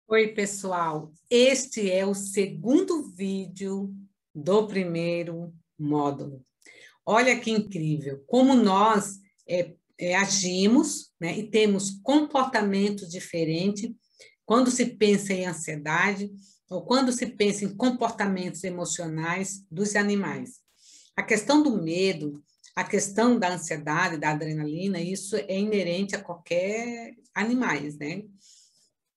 Oi, pessoal. Este é o segundo vídeo do primeiro módulo. Olha que incrível, como nós agimos, né, e temos comportamentos diferentes quando se pensa em ansiedade ou quando se pensa em comportamentos emocionais dos animais. A questão do medo, a questão da ansiedade, da adrenalina, isso é inerente a qualquer animais, né?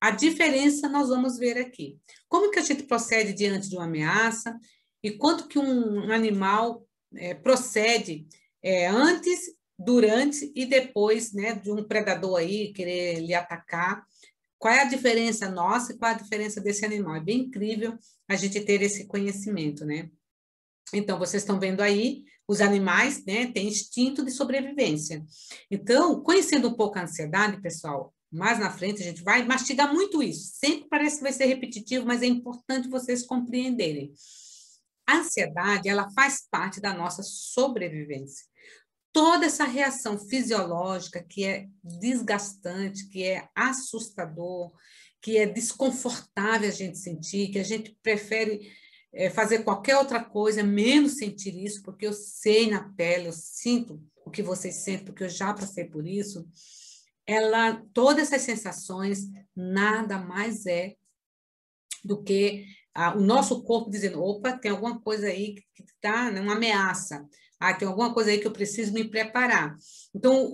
A diferença nós vamos ver aqui. Como que a gente procede diante de uma ameaça e quanto que um animal procede antes, durante e depois, né, de um predador aí querer lhe atacar. Qual é a diferença nossa e qual é a diferença desse animal? É bem incrível a gente ter esse conhecimento, né? Então, vocês estão vendo aí, os animais, né, têm instinto de sobrevivência. Então, conhecendo um pouco a ansiedade, pessoal, mais na frente a gente vai mastigar muito isso. Sempre parece que vai ser repetitivo, mas é importante vocês compreenderem. A ansiedade, ela faz parte da nossa sobrevivência. Toda essa reação fisiológica que é desgastante, que é assustador, que é desconfortável a gente sentir, que a gente prefere fazer qualquer outra coisa, menos sentir isso, porque eu sei na pele, eu sinto o que vocês sentem, porque eu já passei por isso. Todas essas sensações nada mais é do que o nosso corpo dizendo, opa, tem alguma coisa aí que está, né, uma ameaça. Tem alguma coisa aí que eu preciso me preparar. Então,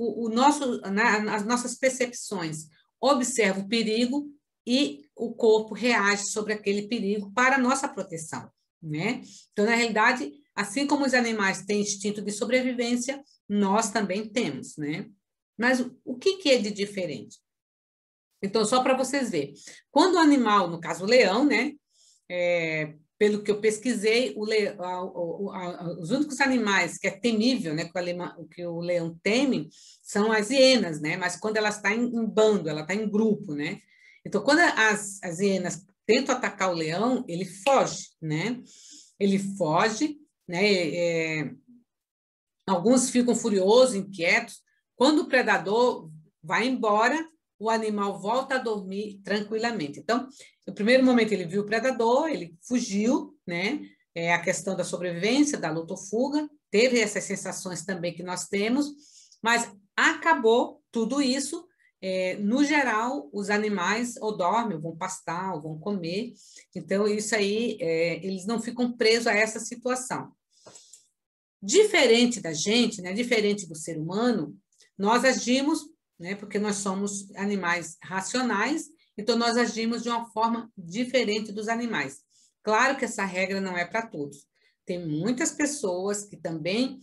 as nossas percepções observam o perigo e o corpo reage sobre aquele perigo para a nossa proteção, né? Então, na realidade, assim como os animais têm instinto de sobrevivência, nós também temos, né? Mas o que é de diferente? Então, só para vocês verem. Quando o animal, no caso o leão, né? Pelo que eu pesquisei, os únicos animais que é temível, né, que o leão teme, são as hienas, né? Mas quando ela está em bando, ela está em grupo, né? Então, quando as hienas tentam atacar o leão, ele foge, né? Ele foge, né? Alguns ficam furiosos, inquietos. Quando o predador vai embora, o animal volta a dormir tranquilamente. Então, no primeiro momento ele viu o predador, ele fugiu, né? É a questão da sobrevivência, da luta ou fuga, teve essas sensações também que nós temos, mas acabou tudo isso. No geral, os animais ou dormem, ou vão pastar, ou vão comer. Então, isso aí, eles não ficam presos a essa situação. Diferente da gente, né? Diferente do ser humano, nós agimos, né? Porque nós somos animais racionais, então nós agimos de uma forma diferente dos animais. Claro que essa regra não é para todos. Tem muitas pessoas que também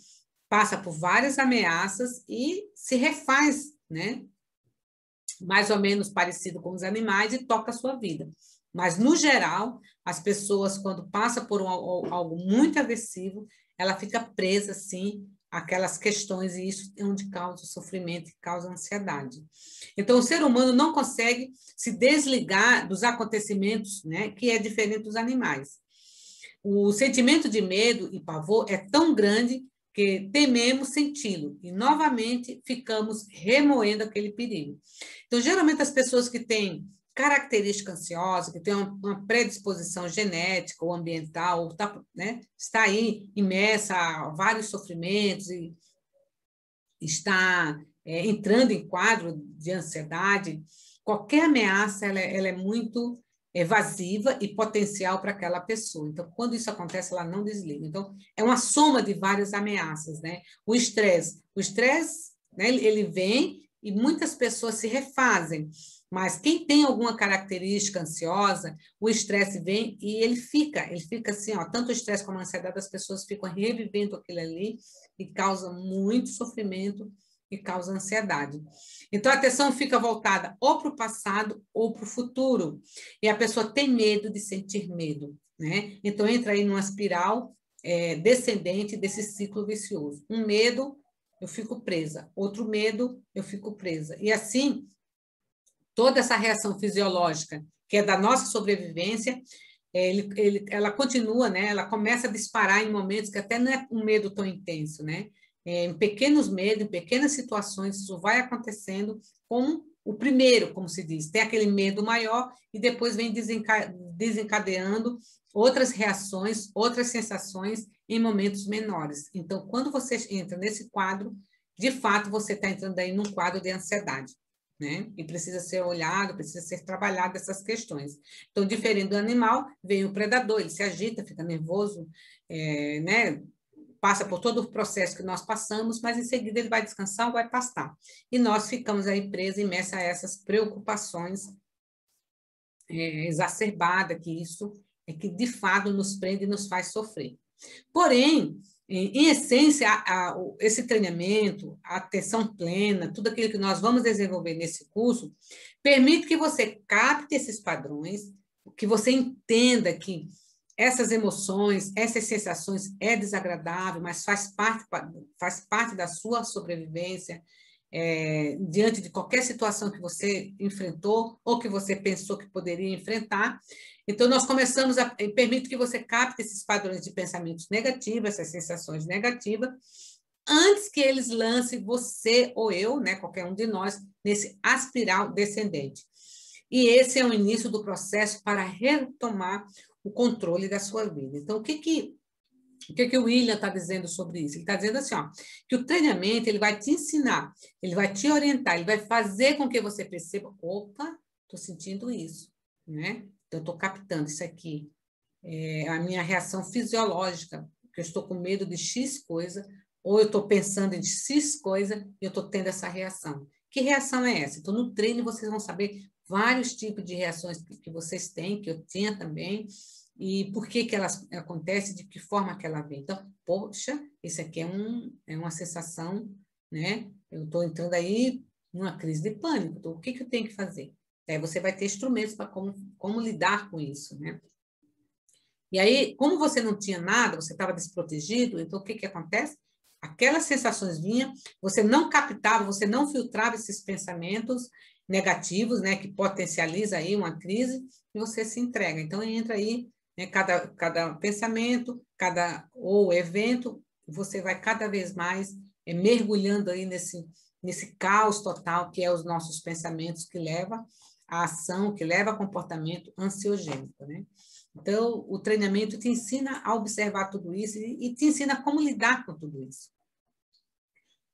passam por várias ameaças e se refaz, né? Mais ou menos parecido com os animais e toca a sua vida. Mas, no geral, as pessoas, quando passam por algo muito agressivo, ela fica presa, sim, àquelas questões, e isso é onde causa sofrimento e causa ansiedade. Então, o ser humano não consegue se desligar dos acontecimentos, né, que é diferente dos animais. O sentimento de medo e pavor é tão grande que tememos senti-lo e, novamente, ficamos remoendo aquele perigo. Então, geralmente, as pessoas que têm característica ansiosa, que tem uma predisposição genética ou ambiental, ou né, está aí imersa a vários sofrimentos e está entrando em quadro de ansiedade, qualquer ameaça ela é muito evasiva e potencial para aquela pessoa. Então, quando isso acontece, ela não desliga. Então, é uma soma de várias ameaças, né? O estresse, né, ele vem e muitas pessoas se refazem, mas quem tem alguma característica ansiosa, o estresse vem e ele fica assim, ó, tanto o estresse como a ansiedade, as pessoas ficam revivendo aquilo ali e causa muito sofrimento e causa ansiedade. Então, a atenção fica voltada ou para o passado ou para o futuro. E a pessoa tem medo de sentir medo, né? Então, entra aí numa espiral descendente desse ciclo vicioso. Um medo, eu fico presa. Outro medo, eu fico presa. E assim, toda essa reação fisiológica, que é da nossa sobrevivência, ela continua, né? Ela começa a disparar em momentos que até não é um medo tão intenso, né? Em pequenos medos, em pequenas situações, isso vai acontecendo como o primeiro, como se diz, tem aquele medo maior e depois vem desencadeando outras reações, outras sensações em momentos menores. Então, quando você entra nesse quadro, de fato, você está entrando aí num quadro de ansiedade, né? E precisa ser olhado, precisa ser trabalhado essas questões. Então, diferente do animal, vem o predador, ele se agita, fica nervoso, né? Passa por todo o processo que nós passamos, mas em seguida ele vai descansar ou vai pastar. E nós ficamos aí presos, imersos a essas preocupações exacerbadas, que isso é que de fato nos prende e nos faz sofrer. Porém, em essência, esse treinamento, a atenção plena, tudo aquilo que nós vamos desenvolver nesse curso, permite que você capte esses padrões, que você entenda que essas emoções, essas sensações é desagradável, mas faz parte da sua sobrevivência, diante de qualquer situação que você enfrentou ou que você pensou que poderia enfrentar. Então, nós começamos permite que você capte esses padrões de pensamentos negativos, essas sensações negativas, antes que eles lancem você ou eu, né, qualquer um de nós, nesse espiral descendente. E esse é o início do processo para retomar o controle da sua vida. Então, o que o William está dizendo sobre isso? Ele está dizendo assim, ó, que o treinamento ele vai te ensinar, ele vai te orientar, ele vai fazer com que você perceba, opa, estou sentindo isso, né? Então, eu estou captando isso aqui. É a minha reação fisiológica, que eu estou com medo de X coisa, ou eu estou pensando em X coisa e eu estou tendo essa reação. Que reação é essa? Então, no treino, vocês vão saber vários tipos de reações que vocês têm, que eu tinha também, e por que elas acontecem, de que forma que ela vem. Então, poxa, isso aqui é uma sensação, né? Eu estou entrando aí numa crise de pânico, então, o que eu tenho que fazer? Aí você vai ter instrumentos para como lidar com isso, né? E aí, como você não tinha nada, você estava desprotegido, então o que acontece? Aquelas sensações vinham, você não captava, você não filtrava esses pensamentos negativos, né, que potencializa aí uma crise, e você se entrega. Então, entra aí, né, cada pensamento, ou evento, você vai cada vez mais mergulhando aí nesse caos total que é os nossos pensamentos, que leva à ação, que leva a comportamento ansiogênico, né? Então, o treinamento te ensina a observar tudo isso e te ensina como lidar com tudo isso.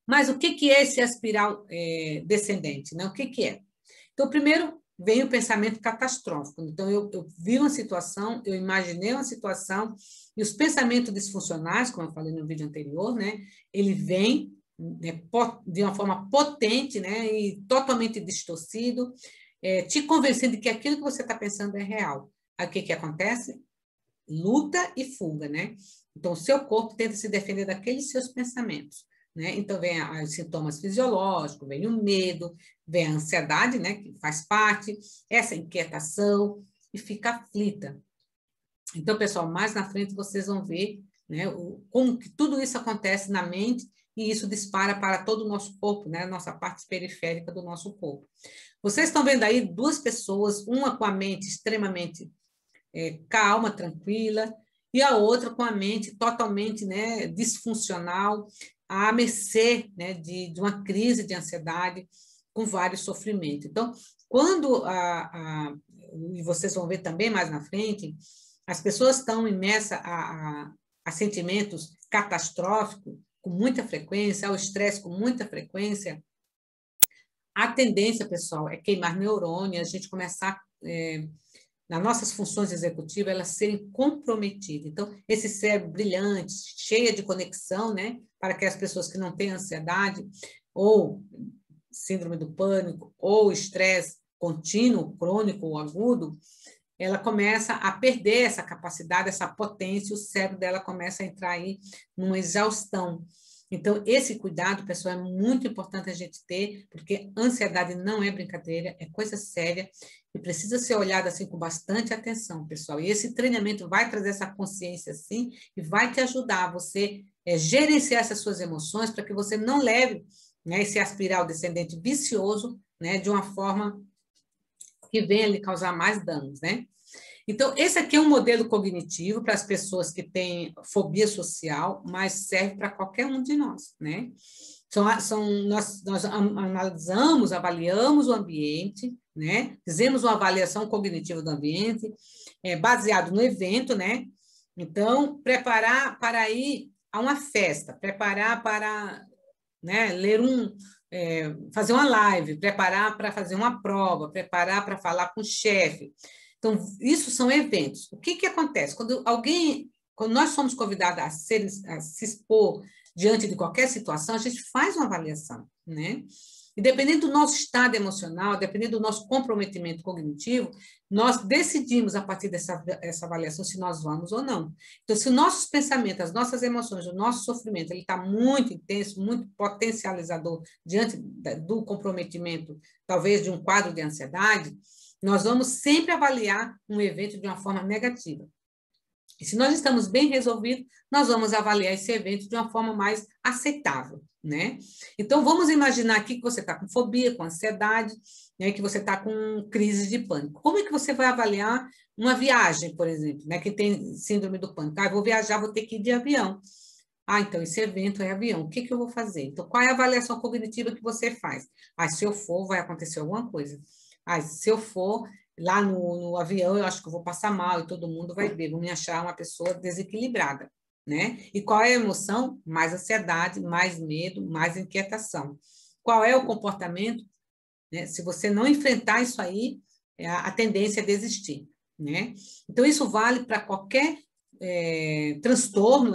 Mas o que é esse espiral descendente? Né? O que é? Então, primeiro vem o pensamento catastrófico. Então, eu vi uma situação, eu imaginei uma situação, e os pensamentos disfuncionais, como eu falei no vídeo anterior, né, ele vem, né, de uma forma potente, né, e totalmente distorcido, te convencendo de que aquilo que você está pensando é real. Aí o que acontece? Luta e fuga, né? Então, o seu corpo tenta se defender daqueles seus pensamentos, né? Então, vem os sintomas fisiológicos, vem o medo, vem a ansiedade, né? Que faz parte, essa inquietação, e fica aflita. Então, pessoal, mais na frente vocês vão ver, né? Como que tudo isso acontece na mente e isso dispara para todo o nosso corpo, né? A nossa parte periférica do nosso corpo. Vocês estão vendo aí duas pessoas, uma com a mente extremamente calma, tranquila, e a outra com a mente totalmente, né, disfuncional, à mercê, né, de uma crise de ansiedade com vários sofrimentos. Então, quando e vocês vão ver também mais na frente, as pessoas estão imersas a sentimentos catastróficos com muita frequência, ao estresse com muita frequência, a tendência, pessoal, é queimar neurônio, a gente começar nas nossas funções executivas, elas serem comprometidas. Então, esse cérebro brilhante, cheio de conexão, né, para que as pessoas que não têm ansiedade, ou síndrome do pânico, ou estresse contínuo, crônico ou agudo, ela começa a perder essa capacidade, essa potência, o cérebro dela começa a entrar aí numa exaustão. Então, esse cuidado, pessoal, é muito importante a gente ter, porque ansiedade não é brincadeira, é coisa séria e precisa ser olhada assim com bastante atenção, pessoal. E esse treinamento vai trazer essa consciência assim e vai te ajudar a você gerenciar essas suas emoções para que você não leve, né, esse espiral descendente vicioso, né, de uma forma que venha lhe causar mais danos, né? Então, esse aqui é um modelo cognitivo para as pessoas que têm fobia social, mas serve para qualquer um de nós, né? Nós analisamos, avaliamos o ambiente, né? Fizemos uma avaliação cognitiva do ambiente, baseado no evento, né? Então, preparar para ir a uma festa, preparar para, né, fazer uma live, preparar para fazer uma prova, preparar para falar com o chefe. Então, isso são eventos. O que acontece? Quando nós somos convidados a se expor diante de qualquer situação, a gente faz uma avaliação, né? E dependendo do nosso estado emocional, dependendo do nosso comprometimento cognitivo, nós decidimos, a partir dessa avaliação, se nós vamos ou não. Então, se os nossos pensamentos, as nossas emoções, o nosso sofrimento, ele está muito intenso, muito potencializador diante do comprometimento, talvez de um quadro de ansiedade, nós vamos sempre avaliar um evento de uma forma negativa. E se nós estamos bem resolvidos, nós vamos avaliar esse evento de uma forma mais aceitável, né? Então, vamos imaginar aqui que você está com fobia, com ansiedade, né, que você está com crise de pânico. Como é que você vai avaliar uma viagem, por exemplo, né? Quem tem síndrome do pânico, vou viajar, vou ter que ir de avião. Então, esse evento é avião, o que eu vou fazer? Então, qual é a avaliação cognitiva que você faz? Se eu for, vai acontecer alguma coisa. Se eu for lá no avião, eu acho que eu vou passar mal e todo mundo vai ver, vão me achar uma pessoa desequilibrada, né? E qual é a emoção? Mais ansiedade, mais medo, mais inquietação. Qual é o comportamento? Né? Se você não enfrentar isso aí, a tendência é desistir, né? Então, isso vale para qualquer transtorno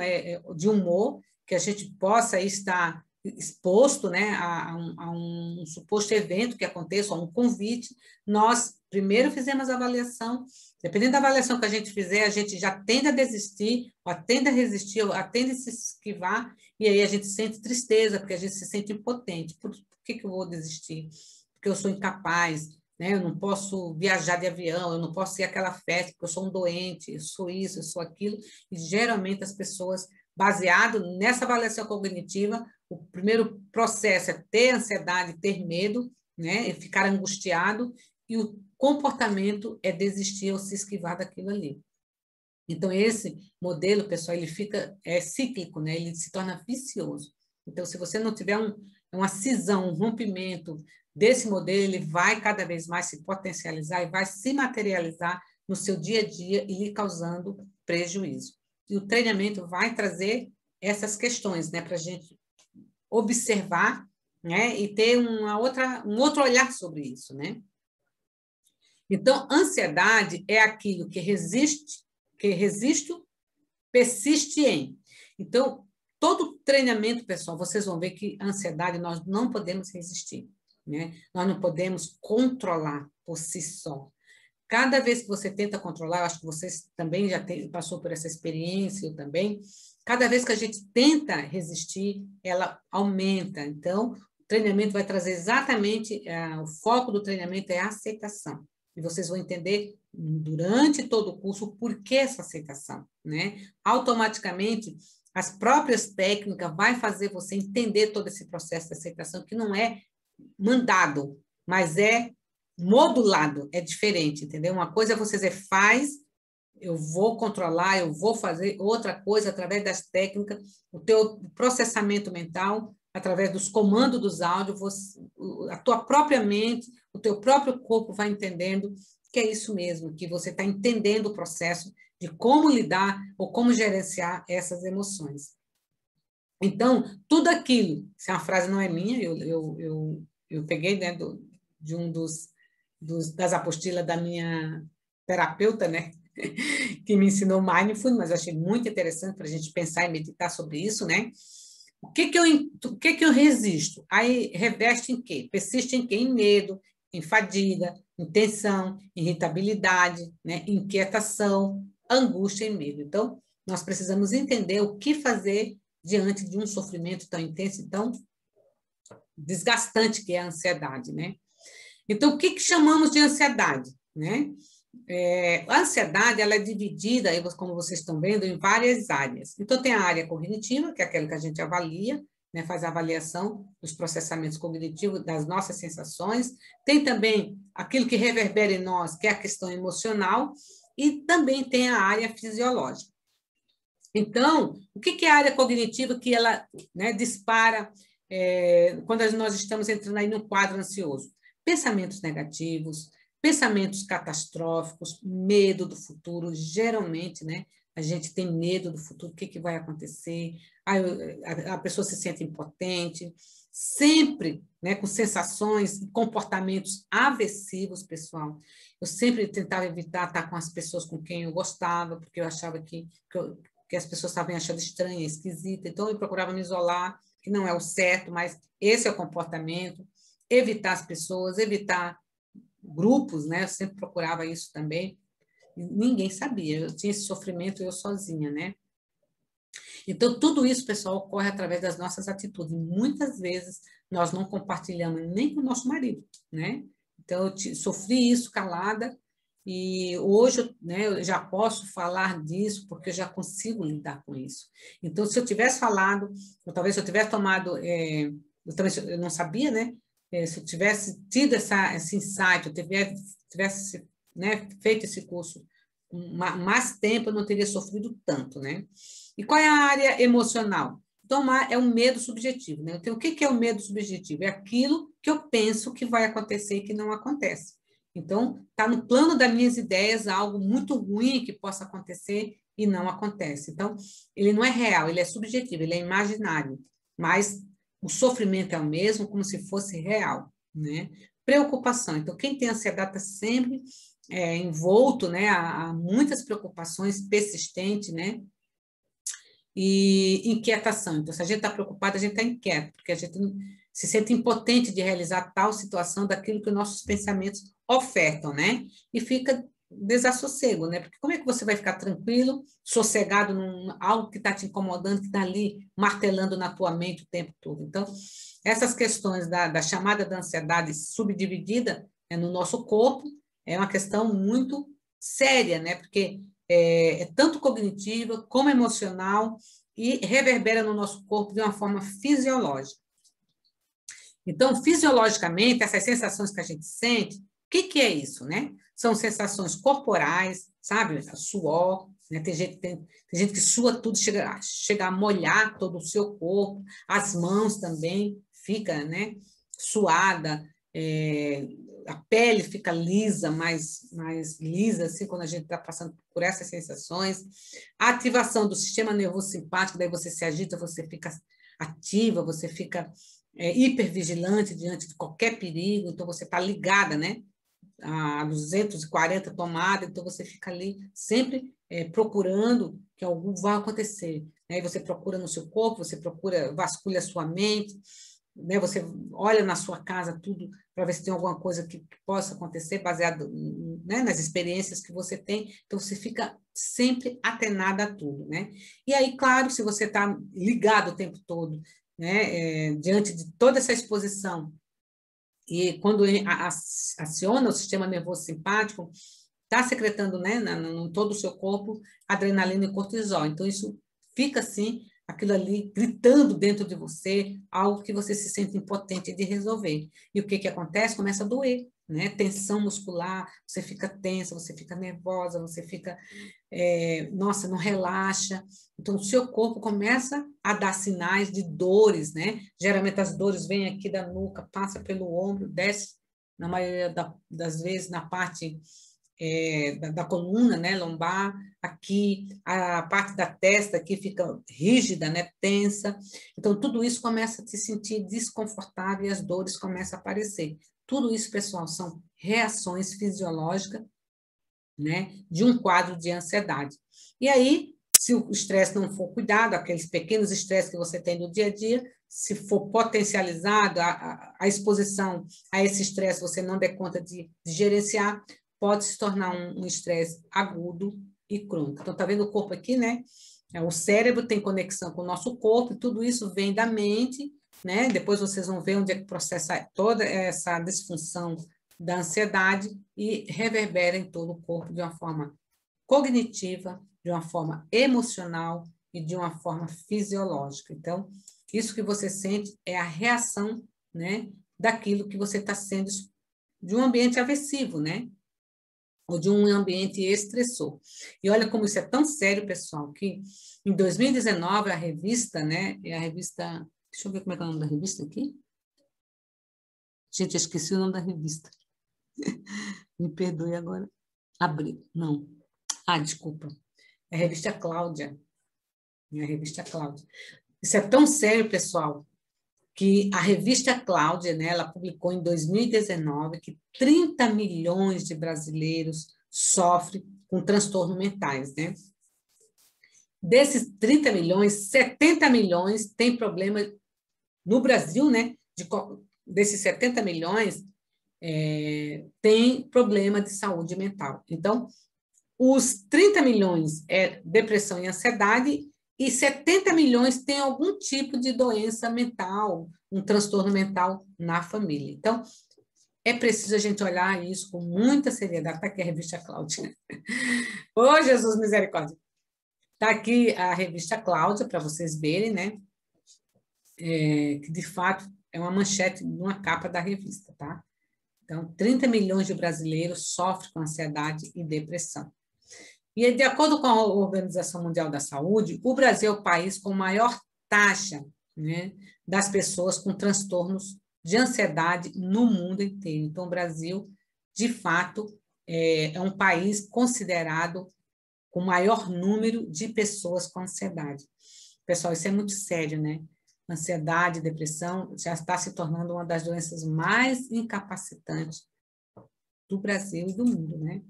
de humor que a gente possa estar exposto, né, a um suposto evento que aconteça, a um convite. Nós primeiro fizemos a avaliação, dependendo da avaliação que a gente fizer, a gente já tende a desistir, ou tende a resistir, ou tende a se esquivar, e aí a gente sente tristeza, porque a gente se sente impotente. Por que eu vou desistir? Porque eu sou incapaz, né? Eu não posso viajar de avião, eu não posso ir àquela festa, porque eu sou um doente, eu sou isso, eu sou aquilo, e geralmente as pessoas, baseado nessa avaliação cognitiva, o primeiro processo é ter ansiedade, ter medo, né? E ficar angustiado, e o comportamento é desistir ou se esquivar daquilo ali. Então, esse modelo, pessoal, ele fica cíclico, né? Ele se torna vicioso. Então, se você não tiver uma cisão, um rompimento desse modelo, ele vai cada vez mais se potencializar e vai se materializar no seu dia a dia e lhe causando prejuízo. E o treinamento vai trazer essas questões, né? Para a gente observar, né? E ter um outro olhar sobre isso, né? Então, ansiedade é aquilo que resisto, persiste em. Então, todo treinamento, pessoal, vocês vão ver que a ansiedade nós não podemos resistir, né? Nós não podemos controlar por si só. Cada vez que você tenta controlar, eu acho que vocês também já passou por essa experiência, eu também, cada vez que a gente tenta resistir, ela aumenta. Então, o treinamento vai trazer exatamente, o foco do treinamento é a aceitação. E vocês vão entender durante todo o curso o porquê essa aceitação, né? Automaticamente, as próprias técnicas vai fazer você entender todo esse processo de aceitação, que não é mandado, mas é modulado, é diferente, entendeu? Uma coisa é você dizer, eu vou controlar, eu vou fazer outra coisa através das técnicas, o teu processamento mental, através dos comandos dos áudios, a tua própria mente, o teu próprio corpo vai entendendo que é isso mesmo, que você está entendendo o processo de como lidar ou como gerenciar essas emoções. Então, tudo aquilo, se a frase não é minha, eu peguei, né, de um das apostilas da minha terapeuta, né, que me ensinou mindfulness, mas eu achei muito interessante para a gente pensar e meditar sobre isso, né? O que eu resisto? Aí reveste em quê? Persiste em quê? Em medo, em fadiga, em tensão, irritabilidade, né? Inquietação, angústia e medo. Então, nós precisamos entender o que fazer diante de um sofrimento tão intenso e tão desgastante que é a ansiedade, né? Então, o que chamamos de ansiedade, né? A ansiedade, ela é dividida, como vocês estão vendo, em várias áreas. Então, tem a área cognitiva, que é aquela que a gente avalia, né, faz a avaliação dos processamentos cognitivos, das nossas sensações. Tem também aquilo que reverbera em nós, que é a questão emocional, e também tem a área fisiológica. Então, o que é a área cognitiva que ela, né, dispara quando nós estamos entrando aí num quadro ansioso? Pensamentos negativos, pensamentos catastróficos, medo do futuro, geralmente, né? A gente tem medo do futuro, o que, que vai acontecer, a pessoa se sente impotente, sempre, né, com sensações e comportamentos aversivos, pessoal. Eu sempre tentava evitar estar com as pessoas com quem eu gostava, porque eu achava que as pessoas estavam achando estranha, esquisita, então eu procurava me isolar, que não é o certo, mas esse é o comportamento, evitar as pessoas, evitar grupos, né? Eu sempre procurava isso também. Ninguém sabia, eu tinha esse sofrimento eu sozinha, né? Então, tudo isso, pessoal, ocorre através das nossas atitudes. Muitas vezes nós não compartilhamos nem com o nosso marido, né? Então, eu sofri isso calada e hoje, né, eu já posso falar disso porque eu já consigo lidar com isso. Então, se eu tivesse falado, ou talvez se eu tivesse tomado, eu não sabia, né? Se eu tivesse tido esse insight, eu tivesse, né, feito esse curso mais tempo, eu não teria sofrido tanto, né? E qual é a área emocional? Então, é um medo subjetivo, né? Então, o que é o medo subjetivo? É aquilo que eu penso que vai acontecer e que não acontece. Então, está no plano das minhas ideias algo muito ruim que possa acontecer e não acontece. Então, ele não é real, ele é subjetivo, ele é imaginário, mas o sofrimento é o mesmo, como se fosse real, né? Preocupação. Então, quem tem ansiedade está sempre envolto, né, a muitas preocupações persistentes, né? E inquietação. Então, se a gente está preocupado, a gente está inquieto, porque a gente se sente impotente de realizar tal situação daquilo que os nossos pensamentos ofertam, né? E fica desassossego, né? Porque como é que você vai ficar tranquilo, sossegado num algo que está te incomodando, que está ali martelando na tua mente o tempo todo? Então, essas questões da chamada da ansiedade subdividida no nosso corpo é uma questão muito séria, né? Porque é tanto cognitiva como emocional e reverbera no nosso corpo de uma forma fisiológica. Então, fisiologicamente, essas sensações que a gente sente, o que é isso, né? São sensações corporais, sabe? Suor, né? Tem gente que sua tudo, chega a molhar todo o seu corpo, as mãos também fica, né? Suada, a pele fica lisa, mais lisa, assim, quando a gente está passando por essas sensações. A ativação do sistema nervoso simpático, daí você se agita, você fica ativa, você fica hipervigilante diante de qualquer perigo, então você está ligada, né? A 240 tomadas, então você fica ali sempre procurando que algo vai acontecer. Aí você procura no seu corpo, você procura, vasculha a sua mente, né? Você olha na sua casa tudo para ver se tem alguma coisa que possa acontecer baseado, né, nas experiências que você tem. Então você fica sempre atenada a tudo, né? E aí, claro, se você está ligado o tempo todo, né, diante de toda essa exposição e quando aciona o sistema nervoso simpático, está secretando, né, em todo o seu corpo adrenalina e cortisol. Então isso fica assim, aquilo ali gritando dentro de você, algo que você se sente impotente de resolver. E o que acontece? Começa a doer, né? Tensão muscular, você fica tensa, você fica nervosa, você fica, nossa, não relaxa. Então, o seu corpo começa a dar sinais de dores, né? Geralmente as dores vêm aqui da nuca, passa pelo ombro, desce, na maioria das vezes, na parte da coluna, né, lombar, aqui, a parte da testa aqui fica rígida, né, tensa. Então, tudo isso começa a te sentir desconfortável e as dores começam a aparecer. Tudo isso, pessoal, são reações fisiológicas, né, de um quadro de ansiedade. E aí, se o estresse não for cuidado, aqueles pequenos estresses que você tem no dia a dia, se for potencializado, a exposição a esse estresse você não der conta de gerenciar, pode se tornar um estresse agudo e crônico. Então, tá vendo o corpo aqui, né? O cérebro tem conexão com o nosso corpo, e tudo isso vem da mente, né? Depois vocês vão ver onde é que processa toda essa disfunção da ansiedade e reverbera em todo o corpo de uma forma cognitiva, de uma forma emocional e de uma forma fisiológica. Então, isso que você sente é a reação, né, daquilo que você está sendo de um ambiente aversivo, né? Ou de um ambiente estressor. E olha como isso é tão sério, pessoal, que em 2019 a revista, né, a revista Deixa eu ver como é que é o nome da revista aqui. Gente, eu esqueci o nome da revista. Me perdoe agora. Abril, não. Ah, desculpa. É a revista Cláudia. É a revista Cláudia. Isso é tão sério, pessoal, que a revista Cláudia, né, ela publicou em 2019 que 30 milhões de brasileiros sofrem com transtornos mentais, né? Desses 30 milhões, 70 milhões têm problema no Brasil, né? Desses 70 milhões, tem problema de saúde mental. Então, os 30 milhões é depressão e ansiedade, e 70 milhões têm algum tipo de doença mental, um transtorno mental na família. Então, é preciso a gente olhar isso com muita seriedade. Está aqui a revista Cláudia. Ô, Jesus, misericórdia. Está aqui a revista Cláudia, para vocês verem, né? Que, de fato, é uma manchete numa capa da revista, tá? Então, 30 milhões de brasileiros sofrem com ansiedade e depressão. E, de acordo com a Organização Mundial da Saúde, o Brasil é o país com maior taxa, né, das pessoas com transtornos de ansiedade no mundo inteiro. Então, o Brasil, de fato, é um país considerado com maior número de pessoas com ansiedade. Pessoal, isso é muito sério, né? Ansiedade, depressão já está se tornando uma das doenças mais incapacitantes do Brasil e do mundo, né?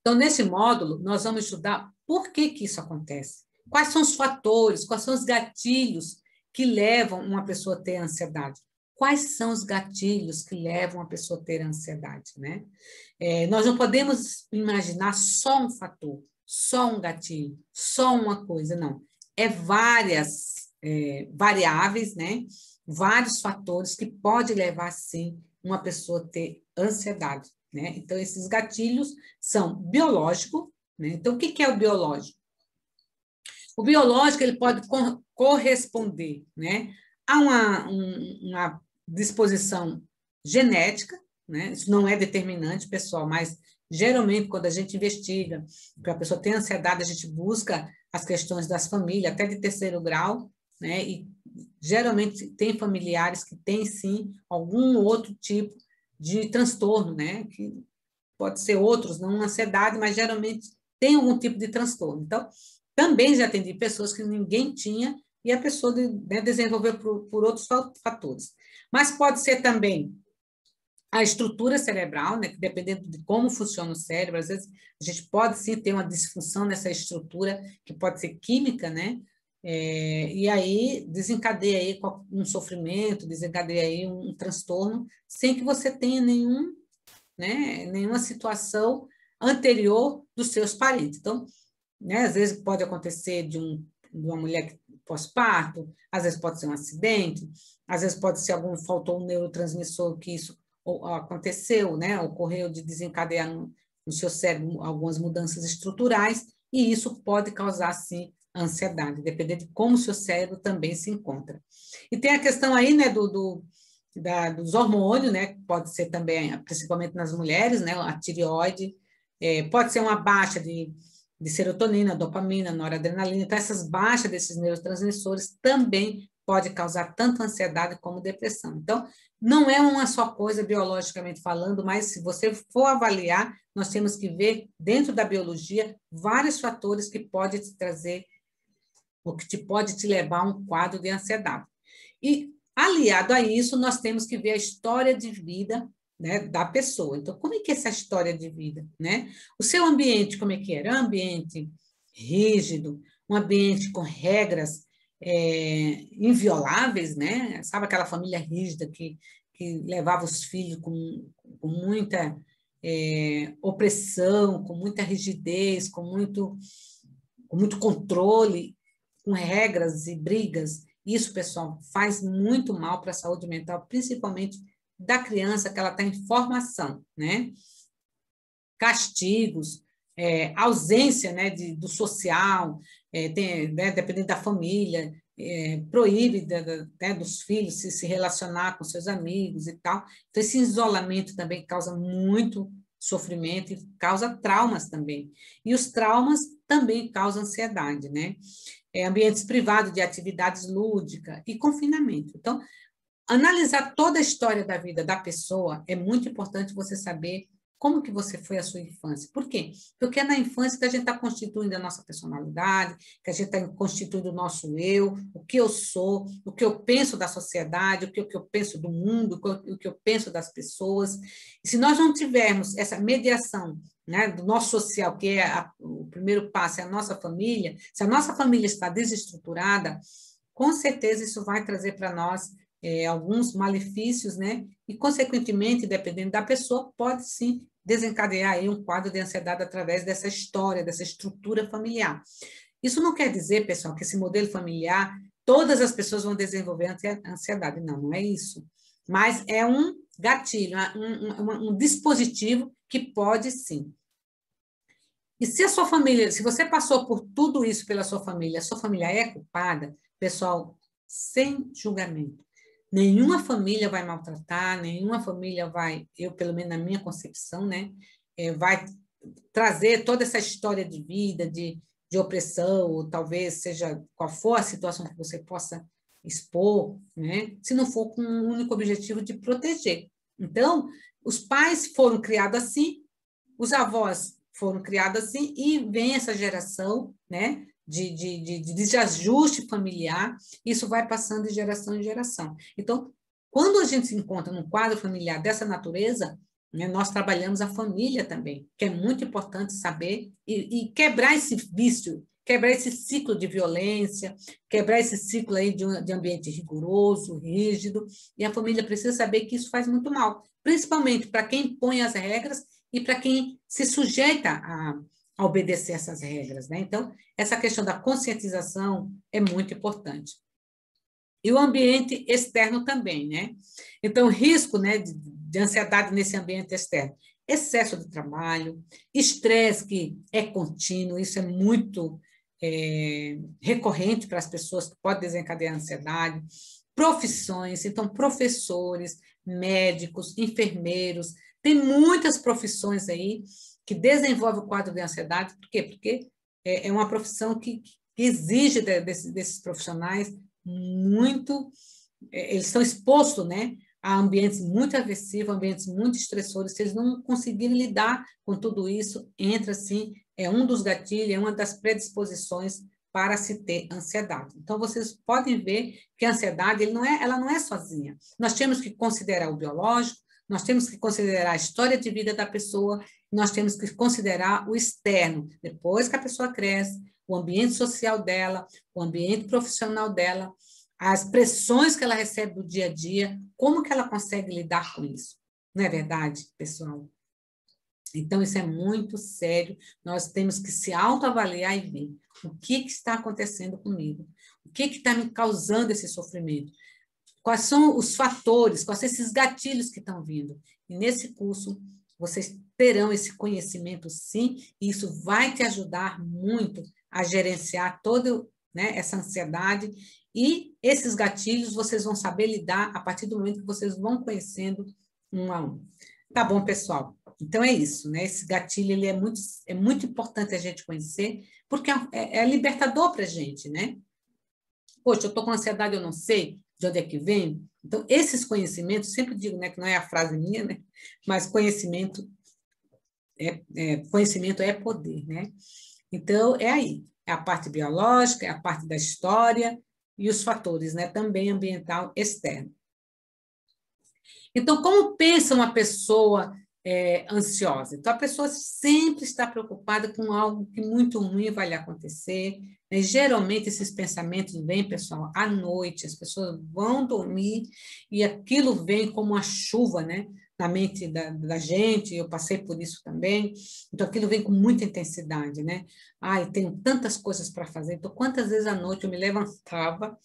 Então, nesse módulo, nós vamos estudar por que isso acontece. Quais são os fatores, quais são os gatilhos que levam uma pessoa a ter ansiedade? Quais são os gatilhos que levam a pessoa a ter ansiedade, né? Nós não podemos imaginar só um fator, só um gatilho, só uma coisa, não. É várias variáveis, né? Vários fatores que podem levar, sim, uma pessoa a ter ansiedade, né? Então, esses gatilhos são biológicos, né? Então, o que é o biológico? O biológico ele pode corresponder, né, a uma disposição genética, né? Isso não é determinante, pessoal, mas geralmente quando a gente investiga para a pessoa ter ansiedade, a gente busca as questões das famílias, até de terceiro grau, né? E geralmente tem familiares que têm sim algum outro tipo de transtorno, né? Que pode ser outros, não ansiedade, mas geralmente tem algum tipo de transtorno. Então, também já atendi pessoas que ninguém tinha e a pessoa desenvolveu por outros fatores. Mas pode ser também a estrutura cerebral, né, que dependendo de como funciona o cérebro, às vezes a gente pode sim ter uma disfunção nessa estrutura, que pode ser química, né? E aí desencadeia aí um sofrimento, desencadeia aí um transtorno, sem que você tenha nenhuma situação anterior dos seus parentes. Então, né, às vezes pode acontecer de uma mulher pós-parto, às vezes pode ser um acidente, às vezes pode ser faltou um neurotransmissor que isso aconteceu, né, ocorreu de desencadear no seu cérebro algumas mudanças estruturais, e isso pode causar, sim, ansiedade, dependendo de como o seu cérebro também se encontra. E tem a questão aí, né, dos hormônios, né, que pode ser também, principalmente nas mulheres, né, a tireoide, pode ser uma baixa de serotonina, dopamina, noradrenalina. Então, essas baixas desses neurotransmissores também pode causar tanto ansiedade como depressão. Então, não é uma só coisa biologicamente falando, mas se você for avaliar, nós temos que ver dentro da biologia vários fatores que podem te trazer, ou que pode te levar a um quadro de ansiedade. E, aliado a isso, nós temos que ver a história de vida, né, da pessoa. Então, como é que é essa história de vida, né? O seu ambiente, como é que era? Um ambiente rígido, um ambiente com regras invioláveis, né? Sabe aquela família rígida que levava os filhos com muita opressão, com muita rigidez, com muito controle, com regras e brigas. Isso, pessoal, faz muito mal para a saúde mental, principalmente da criança que ela está em formação, né? Castigos, ausência, né, do social, dependendo da família, proíbe dos filhos se relacionar com seus amigos e tal. Então, esse isolamento também causa muito sofrimento e causa traumas também. E os traumas também causam ansiedade, né? Ambientes privados de atividades lúdicas e confinamento. Então, analisar toda a história da vida da pessoa é muito importante você saber como que você foi a sua infância. Por quê? Porque é na infância que a gente está constituindo a nossa personalidade, que a gente está constituindo o nosso eu, o que eu sou, o que eu penso da sociedade, o que eu penso do mundo, o que eu penso das pessoas. E se nós não tivermos essa mediação, né, do nosso social, que é o primeiro passo, é a nossa família, se a nossa família está desestruturada, com certeza isso vai trazer para nós alguns malefícios, né? E, consequentemente, dependendo da pessoa, pode sim desencadear aí um quadro de ansiedade através dessa história, dessa estrutura familiar. Isso não quer dizer, pessoal, que esse modelo familiar, todas as pessoas vão desenvolver ansiedade. Não, não é isso. Mas é um gatilho, um dispositivo que pode sim. E se a sua família, se você passou por tudo isso pela sua família, a sua família é culpada, pessoal, sem julgamento. Nenhuma família vai maltratar, nenhuma família vai, eu pelo menos na minha concepção, né, vai trazer toda essa história de vida, de opressão, ou talvez seja qual for a situação que você possa expor, né, se não for com um único objetivo de proteger. Então, os pais foram criados assim, os avós foram criados assim, e vem essa geração, né, de desajuste familiar, isso vai passando de geração em geração. Então, quando a gente se encontra num quadro familiar dessa natureza, né, nós trabalhamos a família também, que é muito importante saber, e quebrar esse vício, quebrar esse ciclo de violência, quebrar esse ciclo aí de ambiente rigoroso, rígido, e a família precisa saber que isso faz muito mal, principalmente para quem põe as regras e para quem se sujeita a obedecer essas regras, né? Então, essa questão da conscientização é muito importante. E o ambiente externo também, né? Então, risco, né, de ansiedade nesse ambiente externo. Excesso de trabalho, estresse que é contínuo, isso é muito recorrente para as pessoas que pode desencadear ansiedade. Profissões, então, professores, médicos, enfermeiros, tem muitas profissões aí que desenvolvem o quadro de ansiedade. Por quê? Porque é uma profissão que exige desses profissionais muito, eles estão expostos, né, a ambientes muito aversivos, ambientes muito estressores. Se eles não conseguirem lidar com tudo isso, entra assim, é um dos gatilhos, é uma das predisposições para se ter ansiedade. Então, vocês podem ver que a ansiedade ela não é sozinha. Nós temos que considerar o biológico, nós temos que considerar a história de vida da pessoa, nós temos que considerar o externo, depois que a pessoa cresce, o ambiente social dela, o ambiente profissional dela, as pressões que ela recebe do dia a dia, como que ela consegue lidar com isso? Não é verdade, pessoal? Então, isso é muito sério, nós temos que se autoavaliar e ver o que está acontecendo comigo, o que está me causando esse sofrimento, quais são os fatores, quais são esses gatilhos que estão vindo. E nesse curso, vocês terão esse conhecimento, sim, e isso vai te ajudar muito a gerenciar toda, né, essa ansiedade, e esses gatilhos vocês vão saber lidar a partir do momento que vocês vão conhecendo um a um. Tá bom, pessoal? Então é isso, né? Esse gatilho ele é muito importante a gente conhecer, porque é libertador para a gente, né? Poxa, eu estou com ansiedade, eu não sei de onde é que vem. Então, esses conhecimentos, sempre digo, né, que não é a frase minha, né? Mas conhecimento é poder, né? Então, é aí. É a parte biológica, é a parte da história e os fatores, né? Também ambiental externo. Então, como pensa uma pessoa ansiosa? Então, a pessoa sempre está preocupada com algo que muito ruim vai lhe acontecer, né? Geralmente, esses pensamentos vêm, pessoal, à noite, as pessoas vão dormir e aquilo vem como uma chuva, né? Na mente da gente, eu passei por isso também, então aquilo vem com muita intensidade, né? Ai, tenho tantas coisas para fazer, então quantas vezes à noite eu me levantava,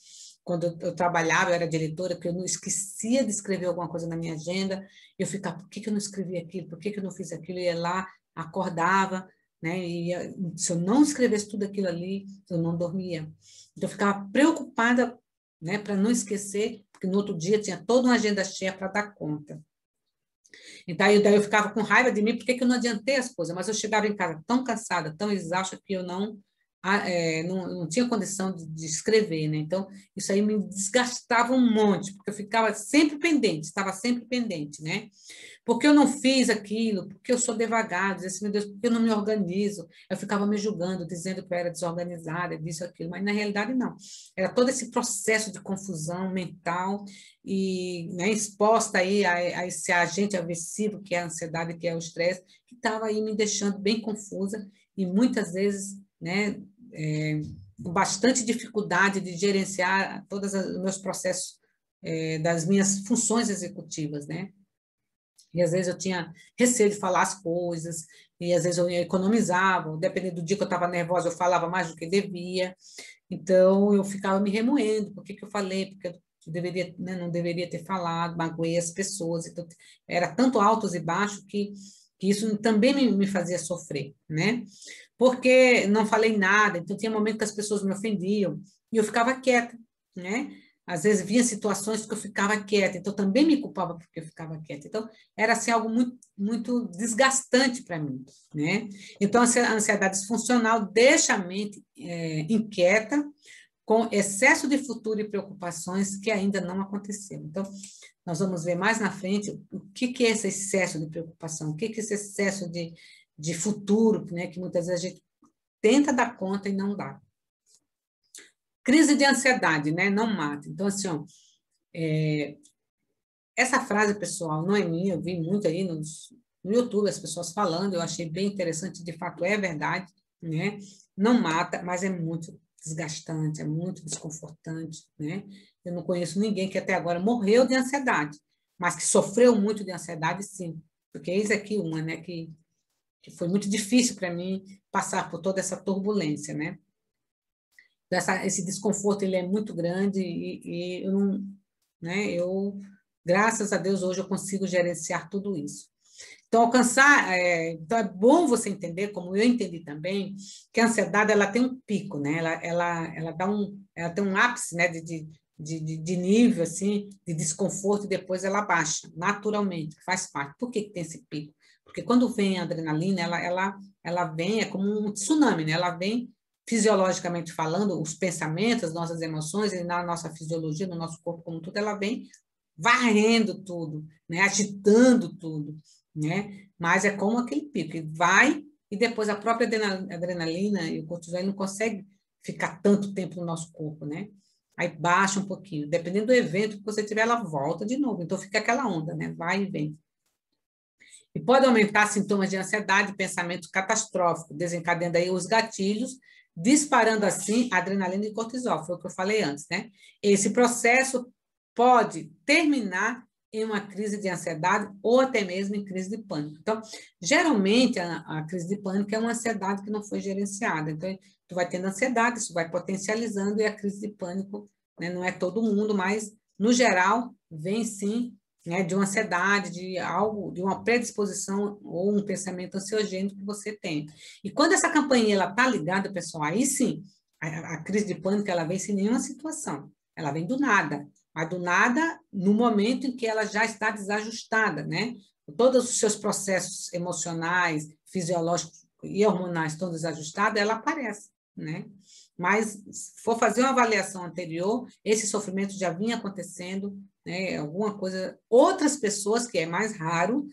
quando eu trabalhava, eu era diretora, porque eu não esquecia de escrever alguma coisa na minha agenda, eu ficava, por que eu não escrevi aquilo, por que eu não fiz aquilo, eu ia lá, acordava, né, e se eu não escrevesse tudo aquilo ali, eu não dormia. Então, eu ficava preocupada, né, para não esquecer, porque no outro dia tinha toda uma agenda cheia para dar conta. Então, daí eu ficava com raiva de mim, porque que eu não adiantei as coisas, mas eu chegava em casa tão cansada, tão exausta, que eu não tinha condição de escrever, né? Então, isso aí me desgastava um monte, porque eu ficava sempre pendente, estava sempre pendente, né? Porque eu não fiz aquilo, porque eu sou devagar, dizia assim, meu Deus, porque eu não me organizo. Eu ficava me julgando, dizendo que eu era desorganizada, disso, aquilo, mas na realidade não. Era todo esse processo de confusão mental e, né, exposta aí a esse agente aversivo, que é a ansiedade, que é o estresse, que estava aí me deixando bem confusa e muitas vezes, né, com bastante dificuldade de gerenciar todos os meus processos, das minhas funções executivas, né? E às vezes eu tinha receio de falar as coisas, e às vezes eu economizava, dependendo do dia que eu estava nervosa, eu falava mais do que devia. Então eu ficava me remoendo, por que que eu falei, porque eu deveria, né, não deveria ter falado, magoei as pessoas. Então, era tanto altos e baixos que isso também me fazia sofrer, né? Porque não falei nada, então tinha momentos que as pessoas me ofendiam, e eu ficava quieta, né? Às vezes vinha situações que eu ficava quieta, então também me culpava porque eu ficava quieta. Então, era assim algo muito, muito desgastante para mim, né? Então, a ansiedade disfuncional deixa a mente inquieta, com excesso de futuro e preocupações que ainda não aconteceram. Então, nós vamos ver mais na frente o que é esse excesso de preocupação, o que é esse excesso de futuro, né, que muitas vezes a gente tenta dar conta e não dá. Crise de ansiedade, né? Não mata. Então, assim, ó, essa frase, pessoal, não é minha, eu vi muito aí no YouTube as pessoas falando, eu achei bem interessante, de fato é verdade, né? Não mata, mas é muito desgastante, é muito desconfortante, né? Eu não conheço ninguém que até agora morreu de ansiedade, mas que sofreu muito de ansiedade, sim, porque eis aqui uma, né, que foi muito difícil para mim passar por toda essa turbulência, né? Esse desconforto ele é muito grande e eu não, né? Graças a Deus hoje eu consigo gerenciar tudo isso. Então então é bom você entender, como eu entendi também, que a ansiedade ela tem um pico, né? Ela tem um ápice, né? De nível assim de desconforto e depois ela baixa naturalmente, faz parte. Por que tem esse pico? Porque quando vem a adrenalina, ela vem, é como um tsunami, né? Ela vem fisiologicamente falando, os pensamentos, nossas emoções, e na nossa fisiologia, no nosso corpo como tudo, ela vem varrendo tudo, né? Agitando tudo, né? Mas é como aquele pico, que vai e depois a própria adrenalina e o cortisol não consegue ficar tanto tempo no nosso corpo, né? Aí baixa um pouquinho, dependendo do evento que você tiver, ela volta de novo. Então fica aquela onda, né? Vai e vem. E pode aumentar sintomas de ansiedade, pensamento catastrófico, desencadeando aí os gatilhos, disparando assim adrenalina e cortisol, foi o que eu falei antes, né? Esse processo pode terminar em uma crise de ansiedade ou até mesmo em crise de pânico. Então, geralmente a crise de pânico é uma ansiedade que não foi gerenciada. Então, tu vai tendo ansiedade, isso vai potencializando e a crise de pânico, né, não é todo mundo, mas no geral vem sim, né, de uma ansiedade, de algo, de uma predisposição ou um pensamento ansiogênico que você tem. E quando essa campainha ela tá ligada, pessoal, aí sim, a crise de pânico ela vem sem nenhuma situação, ela vem do nada, mas do nada no momento em que ela já está desajustada, né? Todos os seus processos emocionais, fisiológicos e hormonais estão desajustados, ela aparece, né? Mas se for fazer uma avaliação anterior, esse sofrimento já vinha acontecendo, né? Alguma coisa, outras pessoas, que é mais raro,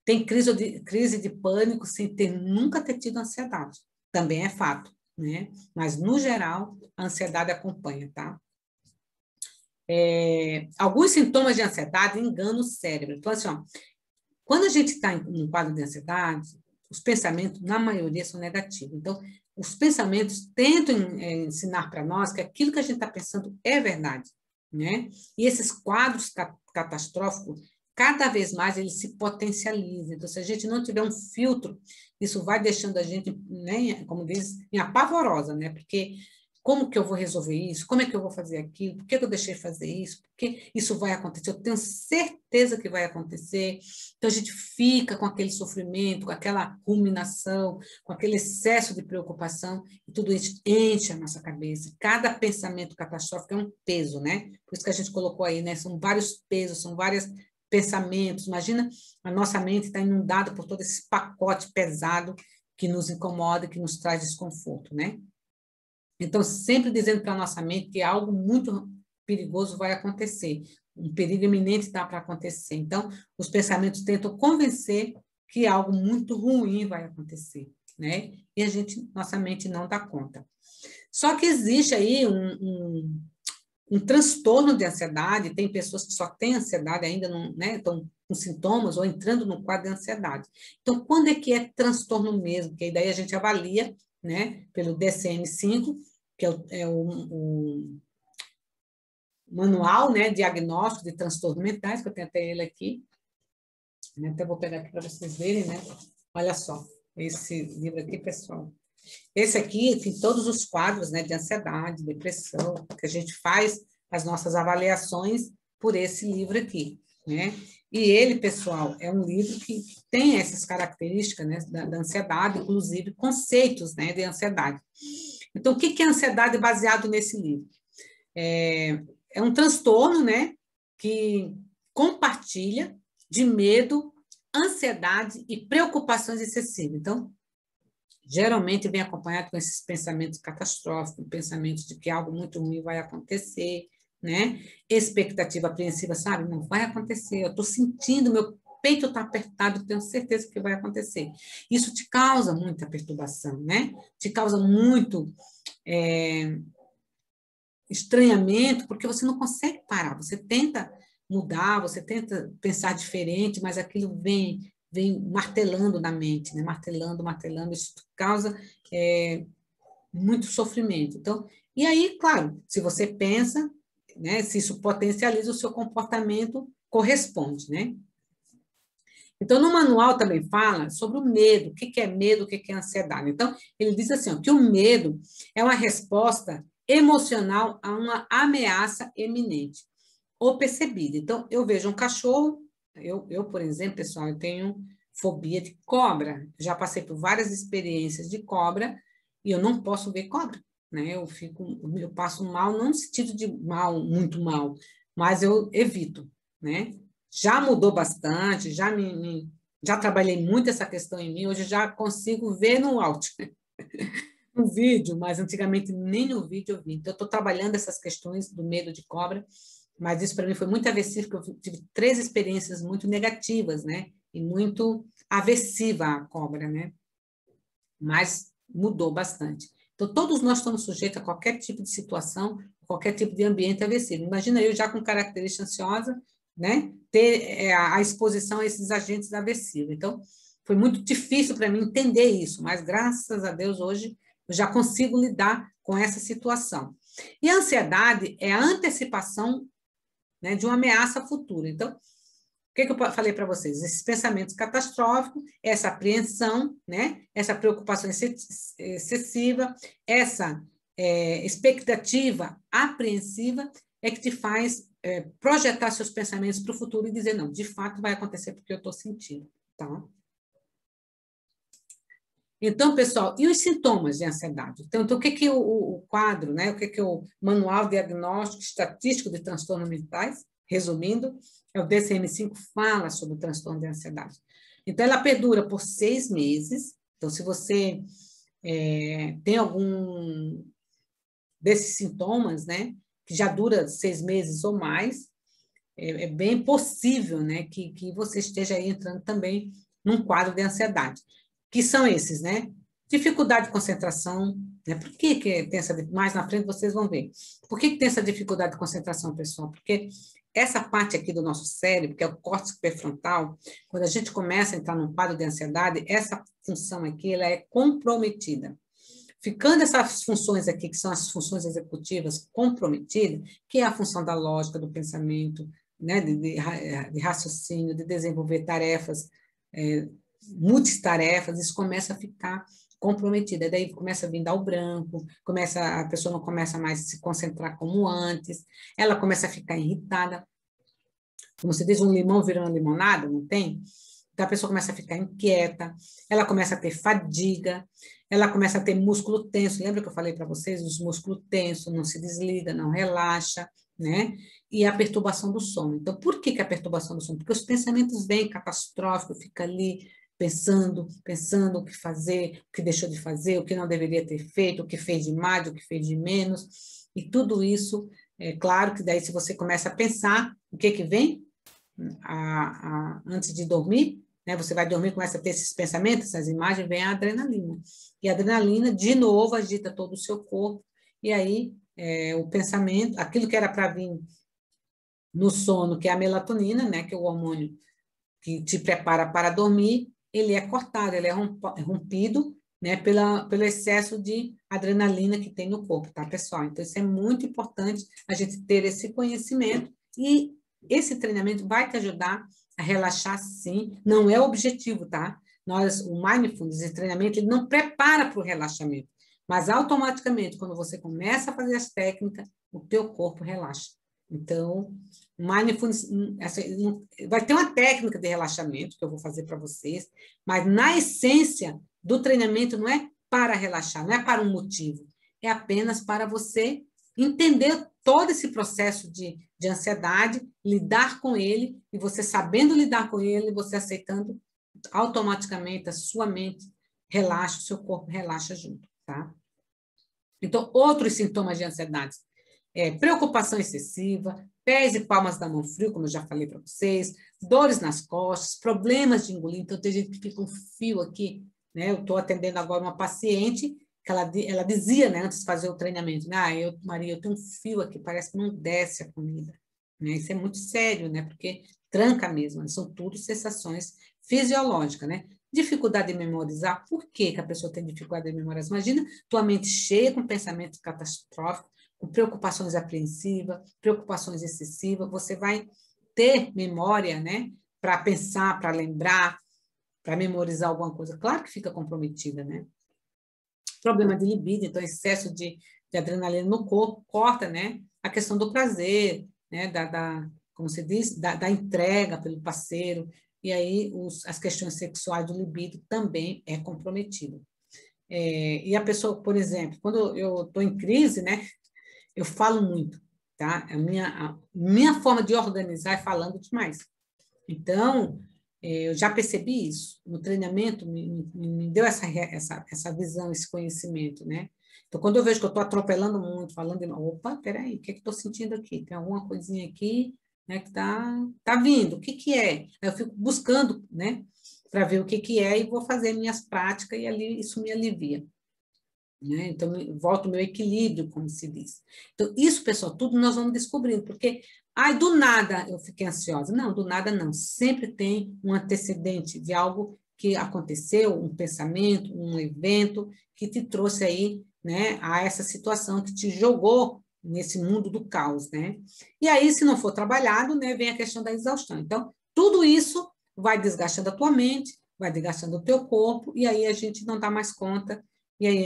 têm crise de pânico sem nunca ter tido ansiedade. Também é fato, né? Mas, no geral, a ansiedade acompanha, tá? Alguns sintomas de ansiedade enganam o cérebro. Então, assim, ó, quando a gente está em um quadro de ansiedade, os pensamentos, na maioria, são negativos. Então, os pensamentos tentam ensinar para nós que aquilo que a gente está pensando é verdade, né? E esses quadros catastróficos, cada vez mais, eles se potencializam. Então, se a gente não tiver um filtro, isso vai deixando a gente, né, como diz, em apavorosa, né? Porque como que eu vou resolver isso? Como é que eu vou fazer aquilo? Por que eu deixei fazer isso? Por que isso vai acontecer? Eu tenho certeza que vai acontecer. Então, a gente fica com aquele sofrimento, com aquela ruminação, com aquele excesso de preocupação, e tudo isso enche a nossa cabeça. Cada pensamento catastrófico é um peso, né? Por isso que a gente colocou aí, né? São vários pesos, são várias pensamentos. Imagina, a nossa mente está inundada por todo esse pacote pesado que nos incomoda, que nos traz desconforto, né? Então, sempre dizendo para a nossa mente que algo muito perigoso vai acontecer, um perigo iminente está para acontecer. Então, os pensamentos tentam convencer que algo muito ruim vai acontecer, né? E nossa mente não dá conta. Só que existe aí um transtorno de ansiedade, tem pessoas que só têm ansiedade, ainda não, né, estão com sintomas ou entrando no quadro de ansiedade. Então, quando é que é transtorno mesmo? Que daí a gente avalia, né, pelo DSM-5, que é o manual, né, diagnóstico de transtornos mentais, que eu tenho até ele aqui, né, até vou pegar aqui para vocês verem, né, olha só, esse livro aqui, pessoal. Esse aqui tem todos os quadros, né, de ansiedade, depressão, que a gente faz as nossas avaliações por esse livro aqui, né? E ele, pessoal, é um livro que tem essas características, né, da ansiedade, inclusive conceitos, né, de ansiedade. Então, o que é ansiedade baseado nesse livro? É um transtorno, né, que compartilha de medo, ansiedade e preocupações excessivas. Então, geralmente vem acompanhado com esses pensamentos catastróficos, pensamentos de que algo muito ruim vai acontecer, né? Expectativa apreensiva, sabe? Não vai acontecer, eu estou sentindo, meu peito está apertado, tenho certeza que vai acontecer. Isso te causa muita perturbação, né? Te causa muito estranhamento, porque você não consegue parar, você tenta mudar, você tenta pensar diferente, mas aquilo vem martelando na mente, né? Martelando, isso causa muito sofrimento. Então, e aí, claro, se você pensa, né, se isso potencializa, o seu comportamento corresponde, né? Então, no manual também fala sobre o medo, o que é medo, o que é ansiedade. Então, ele diz assim, ó, que o medo é uma resposta emocional a uma ameaça eminente ou percebida. Então, eu vejo um cachorro, por exemplo, pessoal, eu tenho fobia de cobra. Já passei por várias experiências de cobra e eu não posso ver cobra, né? Eu passo mal, não no sentido de mal, muito mal, mas eu evito, né? Já mudou bastante, já trabalhei muito essa questão em mim, hoje já consigo ver no áudio, no vídeo, mas antigamente nem no vídeo eu vi. Então, eu estou trabalhando essas questões do medo de cobra, mas isso para mim foi muito aversivo, porque eu tive 3 experiências muito negativas, né? E muito aversiva à cobra, né? Mas mudou bastante. Então, todos nós estamos sujeitos a qualquer tipo de situação, qualquer tipo de ambiente aversivo. Imagina eu já com característica ansiosa, né? Ter a exposição a esses agentes aversivos. Então, foi muito difícil para mim entender isso, mas graças a Deus hoje eu já consigo lidar com essa situação. E a ansiedade é a antecipação, né, de uma ameaça futura. Então, o que eu falei para vocês? Esses pensamentos catastróficos, essa apreensão, né? Essa preocupação excessiva, essa expectativa apreensiva é que te faz projetar seus pensamentos para o futuro e dizer, não, de fato vai acontecer porque eu estou sentindo, tá? Então, pessoal, e os sintomas de ansiedade? Então, o que o quadro, né? O que o Manual Diagnóstico Estatístico de Transtornos Mentais, resumindo, o DSM-5 fala sobre o transtorno de ansiedade. Então, ela perdura por 6 meses. Então, se você tem algum desses sintomas, né, que já dura 6 meses ou mais, é bem possível, né, que você esteja aí entrando também num quadro de ansiedade. Que são esses, né? Dificuldade de concentração, né? Por que tem essa... Mais na frente vocês vão ver. Por que tem essa dificuldade de concentração, pessoal? Porque essa parte aqui do nosso cérebro, que é o córtex pré-frontal, quando a gente começa a entrar num quadro de ansiedade, essa função aqui, ela é comprometida. Ficando essas funções aqui, que são as funções executivas comprometidas, que é a função da lógica, do pensamento, né, de raciocínio, de desenvolver tarefas, multitarefas, isso começa a ficar comprometida. Daí começa a vir dar o branco, a pessoa não começa mais a se concentrar como antes, ela começa a ficar irritada. Como se diz, um limão virando limonada, não tem? Então, a pessoa começa a ficar inquieta, ela começa a ter fadiga, ela começa a ter músculo tenso. Lembra que eu falei para vocês? Os músculos tensos, não se desliga, não relaxa, né? E a perturbação do sono. Então, por que a perturbação do sono? Porque os pensamentos vêm catastróficos, fica ali pensando o que fazer, o que deixou de fazer, o que não deveria ter feito, o que fez de mais, o que fez de menos, e tudo isso, é claro que daí se você começa a pensar, o que vem antes de dormir, né? Você vai dormir, começa a ter esses pensamentos, essas imagens, vem a adrenalina. E a adrenalina, de novo, agita todo o seu corpo, e aí o pensamento, aquilo que era para vir no sono, que é a melatonina, né, que é o hormônio que te prepara para dormir, ele é cortado, ele é rompido, né, pelo excesso de adrenalina que tem no corpo, tá, pessoal? Então, isso é muito importante a gente ter esse conhecimento e esse treinamento vai te ajudar a relaxar, sim, não é o objetivo, tá? O Mindfulness, esse treinamento, ele não prepara para o relaxamento, mas automaticamente, quando você começa a fazer as técnicas, o teu corpo relaxa. Então, Mindfulness, vai ter uma técnica de relaxamento que eu vou fazer para vocês, mas na essência do treinamento não é para relaxar, não é para um motivo, é apenas para você entender todo esse processo de ansiedade, lidar com ele, e você sabendo lidar com ele, você aceitando, automaticamente a sua mente relaxa, o seu corpo relaxa junto, tá? Então, outros sintomas de ansiedade. Preocupação excessiva, pés e palmas da mão frio, como eu já falei para vocês, dores nas costas, problemas de engolir. Então, tem gente que fica um fio aqui, né? Eu estou atendendo agora uma paciente que ela dizia, né, antes de fazer o treinamento, né? Maria, eu tenho um fio aqui, parece que não desce a comida. Né? Isso é muito sério, né? Porque tranca mesmo, são tudo sensações fisiológicas, né? Dificuldade de memorizar, por que a pessoa tem dificuldade de memorizar? Imagina tua mente cheia com pensamentos catastróficos, com preocupações apreensivas, preocupações excessivas, você vai ter memória, né, para pensar, para lembrar, para memorizar alguma coisa. Claro que fica comprometida, né? Problema de libido, então excesso de adrenalina no corpo corta, né, a questão do prazer, né, como se diz, da entrega pelo parceiro, e aí as questões sexuais do libido também é comprometido. E a pessoa, por exemplo, quando eu estou em crise, né, eu falo muito, tá? A minha forma de organizar é falando demais. Então, eu já percebi isso. No treinamento, me deu essa visão, esse conhecimento, né? Então, quando eu vejo que eu estou atropelando muito, falando, opa, peraí, o que estou sentindo aqui? Tem alguma coisinha aqui, né, que tá vindo. O que é? Aí eu fico buscando, né, para ver o que é e vou fazer minhas práticas e ali isso me alivia. Né? Então, volta o meu equilíbrio, como se diz. Então, isso, pessoal, tudo nós vamos descobrindo, porque, do nada eu fiquei ansiosa. Não, do nada não. Sempre tem um antecedente de algo que aconteceu, um pensamento, um evento que te trouxe aí, né, a essa situação que te jogou nesse mundo do caos, né? E aí, se não for trabalhado, né, vem a questão da exaustão. Então, tudo isso vai desgastando a tua mente, vai desgastando o teu corpo, e aí a gente não dá mais conta e aí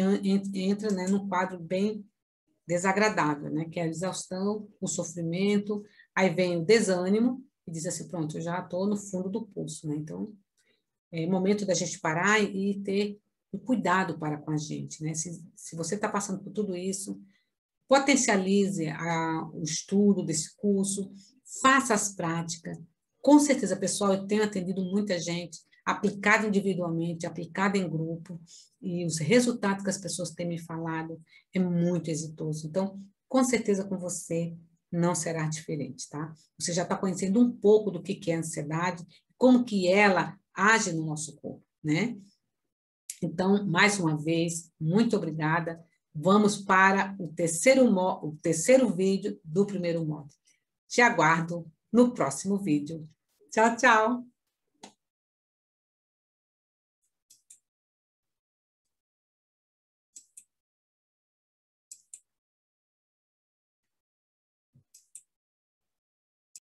entra, né, num quadro bem desagradável, né, que é a exaustão, o sofrimento, aí vem o desânimo, e diz assim, pronto, eu já estou no fundo do poço, né, então é momento da gente parar e ter um cuidado para com a gente, né, se você está passando por tudo isso, potencialize o estudo desse curso, faça as práticas, com certeza, pessoal, eu tenho atendido muita gente, aplicado individualmente, aplicado em grupo, e os resultados que as pessoas têm me falado é muito exitoso. Então, com certeza com você não será diferente, tá? Você já está conhecendo um pouco do que é a ansiedade, como que ela age no nosso corpo, né? Então, mais uma vez, muito obrigada. Vamos para o terceiro vídeo do primeiro módulo. Te aguardo no próximo vídeo. Tchau, tchau!